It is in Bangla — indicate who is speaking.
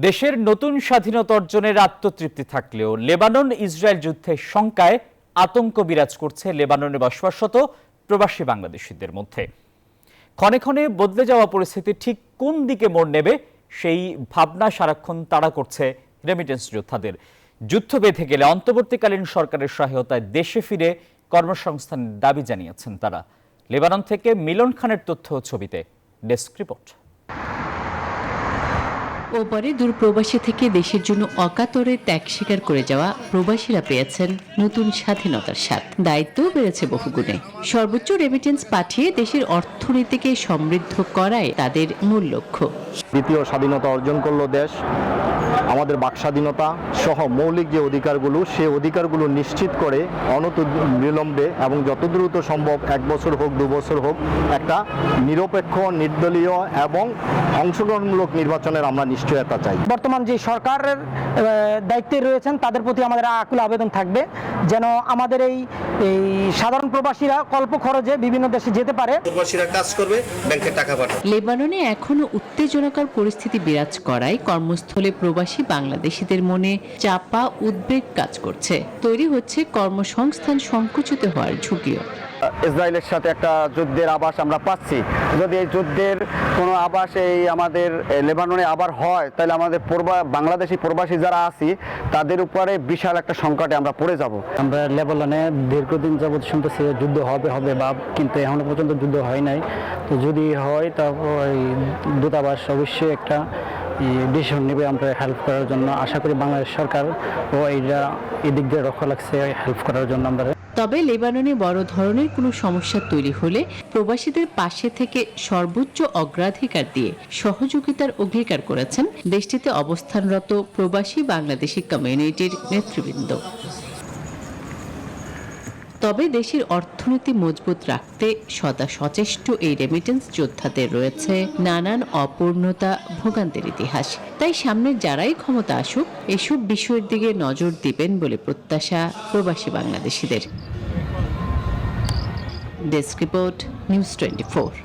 Speaker 1: দেশের নতুন স্বাধীনতা অর্জনের আত্মতৃপ্তি থাকলেও লেবানন ইসরায়েল যুদ্ধের শঙ্কায় আতঙ্ক বিরাজ করছে লেবাননে বসবাসরত প্রবাসী বাংলাদেশিদের মধ্যে। ক্ষণে ক্ষণে বদলে যাওয়া পরিস্থিতি ঠিক কোন দিকে মোড় নেবে সেই ভাবনা সারাক্ষণ তাড়া করছে রেমিটেন্স যোদ্ধাদের। যুদ্ধ বেঁধে গেলে অন্তর্বর্তীকালীন সরকারের সহায়তায় দেশে ফিরে কর্মসংস্থানের দাবি জানিয়েছেন তারা। লেবানন থেকে মিলন খানের তথ্য ছবিতে ডেস্ক রিপোর্ট।
Speaker 2: ওপারে দূরপ্রবাসী থেকে দেশের জন্য অকাতরে ত্যাগ স্বীকার করে যাওয়া প্রবাসীরা পেয়েছেন নতুন স্বাধীনতার স্বাদ। দায়িত্বও বেড়েছে বহুগুণে। সর্বোচ্চ রেমিটেন্স পাঠিয়ে দেশের অর্থনীতিকে সমৃদ্ধ করাই তাদের মূল লক্ষ্য।
Speaker 3: দ্বিতীয় স্বাধীনতা অর্জন করলো দেশ। আমাদের বাক স্বাধীনতা সহ মৌলিক যে অধিকারগুলো, সেই অধিকারগুলো নিশ্চিত করে অনতিবিলম্বে এবং যত দ্রুত সম্ভব 1 বছর হোক 2 বছর হোক একটা নিরপেক্ষ, নির্দলীয় এবং অংশগ্রহণমূলক নির্বাচনের আমরা নিশ্চয়তা চাই।
Speaker 4: বর্তমান যে সরকারের দায়িত্বে রয়েছেন তাদের প্রতি আমাদের আকুল আবেদন থাকবে যেন আমাদের এই সাধারণ প্রবাসীরা অল্প খরচে বিভিন্ন দেশে যেতে পারে।
Speaker 5: প্রবাসীরা কাজ করবে, ব্যাংকে টাকা পাঠাবে।
Speaker 2: লেবাননে এখনো উত্তেজনাকর পরিস্থিতি বিরাজ করায় কর্মস্থলে প্রবাসী বাংলাদেশিদের মনে চাপা উদ্বেগ কাজ করছে। তৈরি হচ্ছে কর্মসংস্থান সংকুচিত হওয়ার ঝুঁকিও।
Speaker 3: ইসরায়েলের সাথে একটা যুদ্ধের আভাস আমরা পাচ্ছি। যদি এই যুদ্ধের কোনো আভাস এই আমাদের লেবাননে আবার হয়, তাহলে আমাদের বাংলাদেশি প্রবাসী যারা আছি তাদের উপরে বিশাল একটা সংকটে আমরা পড়ে যাব।
Speaker 4: আমরা লেবাননে দীর্ঘদিন যাবৎ শুনতেছি যুদ্ধ হবে বা কিন্তু এখনো পর্যন্ত যুদ্ধ হয় নাই। তো যদি হয় তারপর এই দূতাবাস অবশ্যই একটা ডিসিশন নেবে আমরা হেল্প করার জন্য। আশা করি বাংলাদেশ সরকার ও এই দিক দিয়ে রক্ষা লাগছে হেল্প করার জন্য আমরা।
Speaker 2: তবে লেবাননে বড় ধরনের কোনো সমস্যা তৈরি হলে প্রবাসীদের পাশে থেকে সর্বোচ্চ অগ্রাধিকার দিয়ে সহযোগিতার অঙ্গীকার করেছেন দেশটিতে অবস্থানরত প্রবাসী বাংলাদেশি কমিউনিটির নেতৃবৃন্দ। তবে দেশের অর্থনীতি মজবুত রাখতে সদা সচেষ্ট এই রেমিটেন্স যোদ্ধাদের রয়েছে নানান অপূর্ণতা, ভোগান্তির ইতিহাস। তাই সামনের যারাই ক্ষমতা আসুক এসব বিষয়ের দিকে নজর দিবেন বলে প্রত্যাশা প্রবাসী বাংলাদেশিদের। Desk report, news 24।